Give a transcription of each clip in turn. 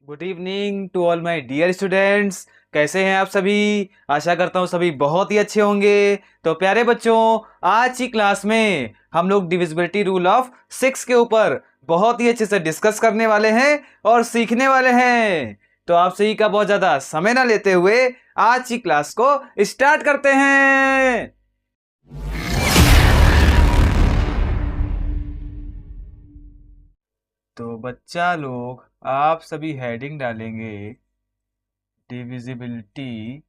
Good evening to all my dear students. कैसे हैं आप सभी? आशा करता हूँ सभी बहुत ही अच्छे होंगे। तो प्यारे बच्चों, आज की क्लास में हम लोग डिविजिबिलिटी रूल ऑफ सिक्स के ऊपर बहुत ही अच्छे से डिस्कस करने वाले हैं और सीखने वाले हैं। तो आप सही का बहुत ज्यादा समय ना लेते हुए आज की क्लास को स्टार्ट करते हैं। तो बच्चा लोग, आप सभी हेडिंग डालेंगे डिविजिबिलिटी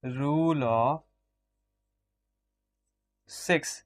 रूल ऑफ सिक्स।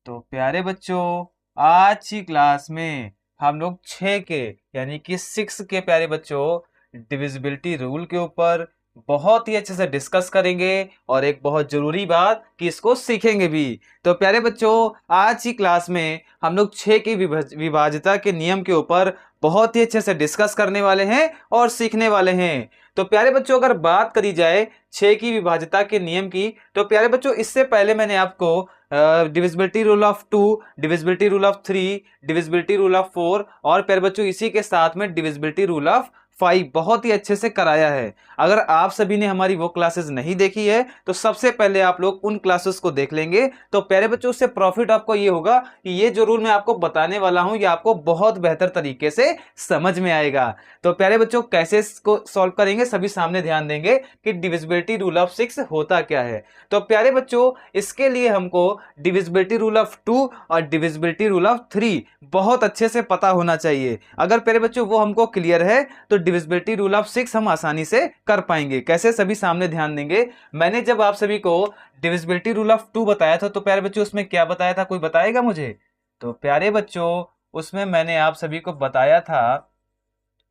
तो प्यारे बच्चों, आज की क्लास में हम लोग छः के यानी कि सिक्स के प्यारे बच्चों डिविजिबिलिटी रूल के ऊपर बहुत ही अच्छे से डिस्कस करेंगे और एक बहुत जरूरी बात कि इसको सीखेंगे भी। तो प्यारे बच्चों, आज की क्लास में हम लोग छः की विभाज्यता के नियम के ऊपर बहुत ही अच्छे से डिस्कस करने वाले हैं और सीखने वाले हैं। तो प्यारे बच्चों, अगर बात करी जाए छः की विभाज्यता के नियम की, तो प्यारे बच्चों इससे पहले मैंने आपको divisibility rule of two, divisibility rule of three, divisibility rule of four और प्यारे बच्चों इसी के साथ में डिविजिबिलिटी रूल ऑफ फाइव बहुत ही अच्छे से कराया है। अगर आप सभी ने हमारी वो क्लासेस नहीं देखी है तो सबसे पहले आप लोग उन क्लासेस को देख लेंगे। तो प्यारे बच्चों, उससे प्रॉफिट आपको ये होगा कि ये जो रूल मैं आपको बताने वाला हूं ये आपको बहुत बेहतर तरीके से समझ में आएगा। तो प्यारे बच्चों, कैसे इसको सॉल्व करेंगे सभी सामने ध्यान देंगे कि डिविजिबिलिटी रूल ऑफ सिक्स होता क्या है। तो प्यारे बच्चों, इसके लिए हमको डिविजिबिलिटी रूल ऑफ टू और डिविजिबिलिटी रूल ऑफ थ्री बहुत अच्छे से पता होना चाहिए। अगर प्यारे बच्चों वो हमको क्लियर है तो डिविजिबिलिटी रूल ऑफ सिक्स हम आसानी से कर पाएंगे। कैसे, सभी सामने ध्यान देंगे। मैंने जब आप सभी को डिविजिबिलिटी रूल ऑफ टू बताया था तो प्यारे बच्चों उसमें क्या बताया था, कोई बताएगा मुझे? तो प्यारे बच्चों, उसमें मैंने आप सभी को बताया था,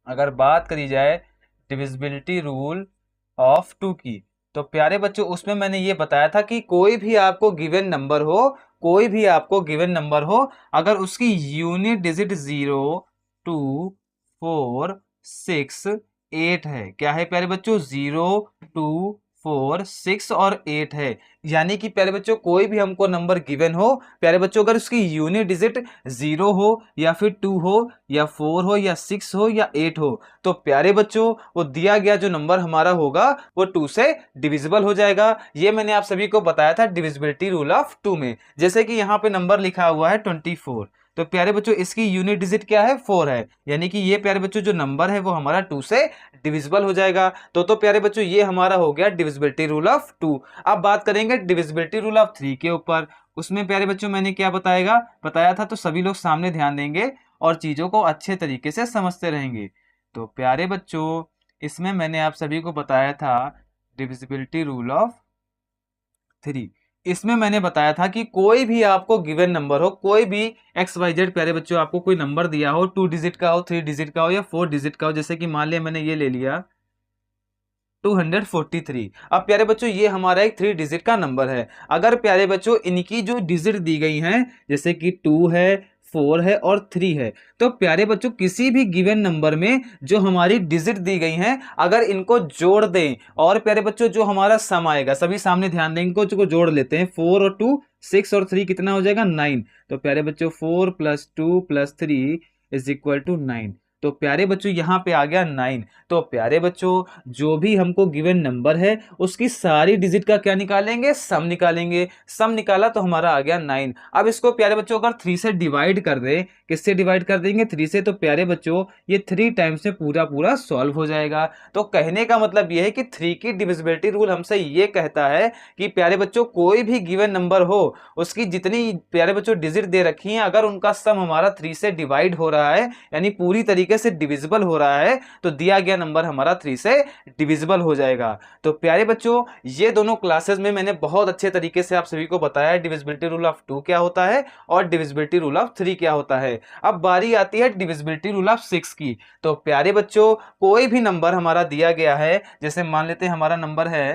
अगर बात करी जाए डिविजिबिलिटी रूल ऑफ टू की, तो प्यारे बच्चों उसमें मैंने ये बताया था कि कोई भी आपको गिवन नंबर हो, कोई भी आपको गिवन नंबर हो, अगर उसकी यूनिट डिजिट 0, 2, 4, 6, 8 है। क्या है प्यारे बच्चों? 0, 2, 4, 6 और 8 है। यानी कि प्यारे बच्चों कोई भी हमको नंबर गिवन हो, प्यारे बच्चों अगर उसकी यूनिट डिजिट 0 हो या फिर 2 हो या 4 हो या 6 हो या 8 हो, तो प्यारे बच्चों वो दिया गया जो नंबर हमारा होगा वो 2 से डिविजिबल हो जाएगा। ये मैंने आप सभी को बताया था डिविजिबिलिटी रूल ऑफ टू में। जैसे कि यहाँ पे नंबर लिखा हुआ है 24, तो प्यारे बच्चों इसकी यूनिट डिजिट क्या है? 4 है। यानी कि ये प्यारे बच्चों जो नंबर है वो हमारा 2 से डिविजिबल हो जाएगा। तो प्यारे बच्चों ये हमारा हो गया डिविजिबिलिटी रूल ऑफ टू। अब बात करेंगे डिविजिबिलिटी रूल ऑफ थ्री के ऊपर। उसमें प्यारे बच्चों मैंने क्या बताया था, तो सभी लोग सामने ध्यान देंगे और चीजों को अच्छे तरीके से समझते रहेंगे। तो प्यारे बच्चों, इसमें मैंने आप सभी को बताया था डिविजिबिलिटी रूल ऑफ थ्री। इसमें मैंने बताया था कि कोई भी आपको गिवन नंबर हो, कोई भी एक्स वाई जेड, प्यारे बच्चों आपको कोई नंबर दिया हो, 2 डिजिट का हो, 3 डिजिट का हो या 4 डिजिट का हो, जैसे कि मान लिया मैंने ये ले लिया 243। अब प्यारे बच्चों ये हमारा एक 3 डिजिट का नंबर है। अगर प्यारे बच्चों इनकी जो डिजिट दी गई हैं, जैसे कि 2 है, 4 है और 3 है, तो प्यारे बच्चों किसी भी गिवन नंबर में जो हमारी डिजिट दी गई हैं, अगर इनको जोड़ दें और प्यारे बच्चों जो हमारा सम आएगा, सभी सामने ध्यान दें, इनको जो जोड़ लेते हैं, 4 और 2, 6 और 3 कितना हो जाएगा? 9। तो प्यारे बच्चों 4 + 2 + 3 = 9। तो प्यारे बच्चों यहाँ पे आ गया 9। तो प्यारे बच्चों जो भी हमको गिवन नंबर है उसकी सारी डिजिट का क्या निकालेंगे? सम निकालेंगे। सम निकाला तो हमारा आ गया 9। अब इसको प्यारे बच्चों अगर 3 से डिवाइड कर दे, किससे डिवाइड कर देंगे? 3 से। तो प्यारे बच्चों ये 3 टाइम्स में पूरा पूरा सॉल्व हो जाएगा। तो कहने का मतलब ये है कि 3 की डिविजिबिलिटी रूल हमसे ये कहता है कि प्यारे बच्चों कोई भी गिवन नंबर हो, उसकी जितनी प्यारे बच्चों डिजिट दे रखी है, अगर उनका सम हमारा 3 से डिवाइड हो रहा है यानी पूरी तरीके से डिविजिबल हो रहा है, तो दिया गया नंबर हमारा 3 से डिविजिबल हो जाएगा। तो प्यारे बच्चों ये दोनों क्लासेस में मैंने बहुत अच्छे तरीके से आप सभी को बताया डिविजिबिलिटी रूल ऑफ टू क्या होता है और डिविजिबिलिटी रूल ऑफ थ्री क्या होता है। अब बारी आती है डिविजिबिलिटी रूल ऑफ सिक्स की। तो प्यारे बच्चों कोई भी नंबर हमारा दिया गया है, जैसे मान लेते हैं हमारा नंबर है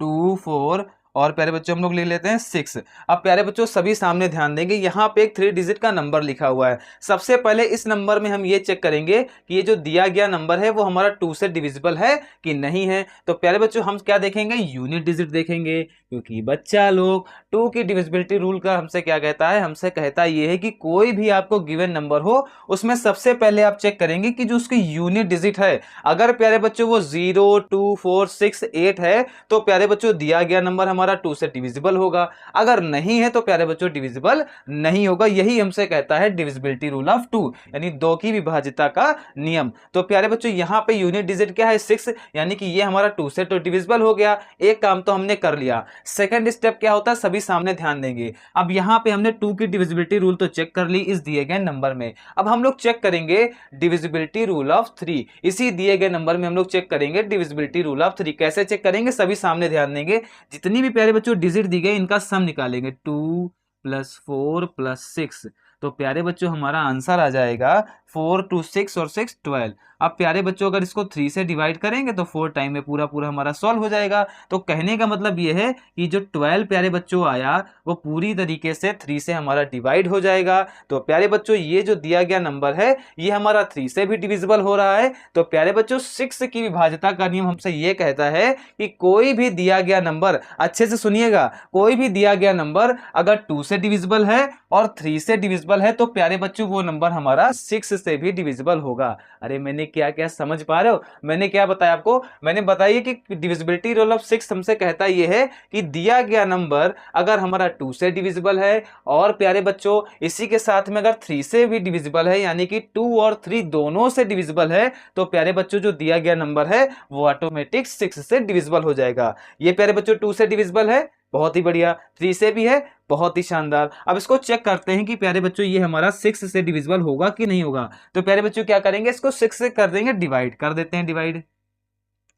2, 4 और प्यारे बच्चों हम लोग ले लेते हैं 6। अब प्यारे बच्चों सभी सामने ध्यान देंगे, यहाँ पे एक 3 डिजिट का नंबर लिखा हुआ है। सबसे पहले इस नंबर में हम ये चेक करेंगे कि ये जो दिया गया नंबर है वो हमारा 2 से डिविजिबल है कि नहीं है। तो प्यारे बच्चों हम क्या देखेंगे, यूनिट डिजिट देखेंगे, क्योंकि बच्चा लोग 2 की डिविजिबिलिटी रूल का हमसे क्या कहता है, हमसे कहता ये है कि कोई भी आपको गिवन नंबर हो उसमें सबसे पहले आप चेक करेंगे कि जो उसकी यूनिट डिजिट है, अगर प्यारे बच्चों वो 0 2 4 6 8 है तो प्यारे बच्चों दिया गया नंबर हमारा 2 से डिविजिबल होगा, अगर नहीं है तो प्यारे बच्चों डिविजिबल नहीं होगा। यही हमसे कहता है डिविजिबिलिटी रूल ऑफ 2, यानी 2 की विभाज्यता का नियम। तो प्यारे बच्चों यहां पे यूनिट डिजिट क्या है, 6, यानी कि ये हमारा 2 से तो डिविजिबल हो गया। एक काम तो हमने कर लिया। सेकंड स्टेप क्या होता है, सभी सामने ध्यान देंगे। अब यहां पे हमने 2 की डिविजिबिलिटी रूल तो चेक कर ली इस दिए गए नंबर में। अब हम लोग चेक करेंगे डिविजिबिलिटी रूल ऑफ 3, इसी दिए गए नंबर में हम लोग चेक करेंगे डिविजिबिलिटी रूल ऑफ 3। कैसे चेक करेंगे, सभी सामने ध्यान देंगे। जितनी भी प्यारे बच्चों डिजिट दी गई इनका सम निकालेंगे, 2 + 4 + 6। तो प्यारे बच्चों हमारा आंसर आ जाएगा 4 2 6 और 6 12। अब प्यारे बच्चों अगर इसको 3 से डिवाइड करेंगे तो 4 टाइम में पूरा पूरा हमारा सॉल्व हो जाएगा। तो कहने का मतलब ये है कि जो 12 प्यारे बच्चों आया वो पूरी तरीके से 3 से हमारा डिवाइड हो जाएगा। तो प्यारे बच्चों ये जो दिया गया नंबर है ये हमारा 3 से भी डिविजिबल हो रहा है। तो प्यारे बच्चों 6 की विभाज्यता का नियम हमसे ये कहता है कि कोई भी दिया गया नंबर, अच्छे से सुनिएगा, कोई भी दिया गया नंबर अगर 2 से डिविजिबल है और 3 से डिविजिबल है तो प्यारे बच्चों वो नंबर हमारा 6 से भी डिविजिबल होगा। अरे मैंने क्या क्या समझ पा रहे हो, मैंने क्या बताया आपको, मैंने बताया कि डिविजिबिलिटी रूल ऑफ 6 हमसे कहता ये है कि दिया गया नंबर अगर हमारा 2 से डिविजिबल है और प्यारे बच्चों इसी के साथ में अगर 3 से भी डिविजिबल है, यानी कि 2 और 3 दोनों से डिविजिबल है, तो प्यारे बच्चों जो दिया गया नंबर है वो ऑटोमेटिक 6 से डिविजिबल हो जाएगा। ये प्यारे बच्चों 2 से डिविजिबल है, बहुत ही बढ़िया, 3 से भी है, बहुत ही शानदार। अब इसको चेक करते हैं कि प्यारे बच्चों ये हमारा 6 से डिविजिबल होगा कि नहीं होगा। तो प्यारे बच्चों क्या करेंगे, इसको 6 से कर देंगे डिवाइड, कर देते हैं डिवाइड।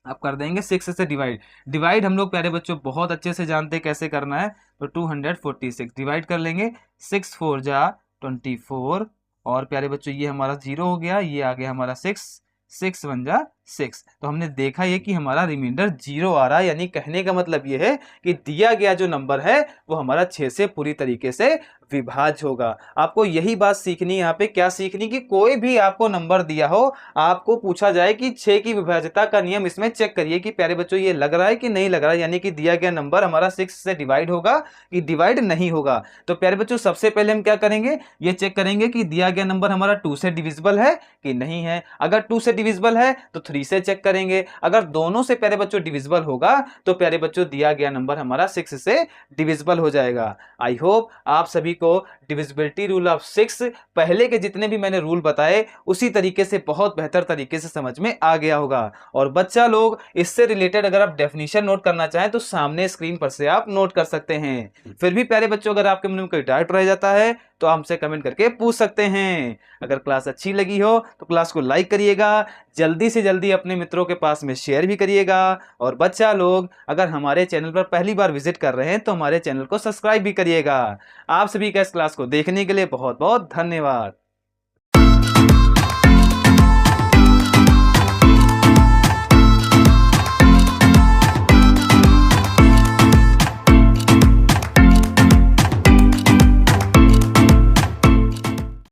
अब कर देंगे 6 से डिवाइड। डिवाइड हम लोग प्यारे बच्चों बहुत अच्छे से जानते हैं कैसे करना है। तो 246 डिवाइड कर लेंगे, 6 4 जा 24 और प्यारे बच्चों ये हमारा 0 हो गया, ये आ गया हमारा 6 6 1 जा 6। तो हमने देखा ये कि हमारा रिमाइंडर 0 आ रहा है, यानी कहने का मतलब ये है कि दिया गया जो नंबर है वो हमारा 6 से पूरी तरीके से विभाज्य होगा। आपको यही बात सीखनी है, यहाँ पे क्या सीखनी कि कोई भी आपको नंबर दिया हो, आपको पूछा जाए कि 6 की विभाज्यता का नियम इसमें चेक करिए कि प्यारे बच्चों ये लग रहा है कि नहीं लग रहा है, यानी कि दिया गया नंबर हमारा 6 से डिवाइड होगा कि डिवाइड नहीं होगा। तो प्यारे बच्चों सबसे पहले हम क्या करेंगे, ये चेक करेंगे कि दिया गया नंबर हमारा 2 से डिविजिबल है कि नहीं है। अगर 2 से डिविजिबल है तो 3 से चेक करेंगे, अगर दोनों से प्यारे बच्चों डिविजिबल होगा तो प्यारे बच्चों दिया गया नंबर हमारा 6 से डिविजिबल हो जाएगा। आई होप आप सभी को डिविजिबिलिटी रूल ऑफ 6 पहले के जितने भी मैंने रूल बताए उसी तरीके से बहुत बेहतर तरीके से समझ में आ गया होगा। और बच्चा लोग इससे रिलेटेड अगर आप डेफिनेशन नोट करना चाहें तो सामने स्क्रीन पर से आप नोट कर सकते हैं। फिर भी प्यारे बच्चों अगर आपके मन में कोई डाउट रह जाता है तो हमसे कमेंट करके पूछ सकते हैं। अगर क्लास अच्छी लगी हो तो क्लास को लाइक करिएगा, जल्दी से जल्दी अपने मित्रों के पास में शेयर भी करिएगा। और बच्चा लोग अगर हमारे चैनल पर पहली बार विजिट कर रहे हैं तो हमारे चैनल को सब्सक्राइब भी करिएगा। आप सभी का इस क्लास को देखने के लिए बहुत बहुत धन्यवाद।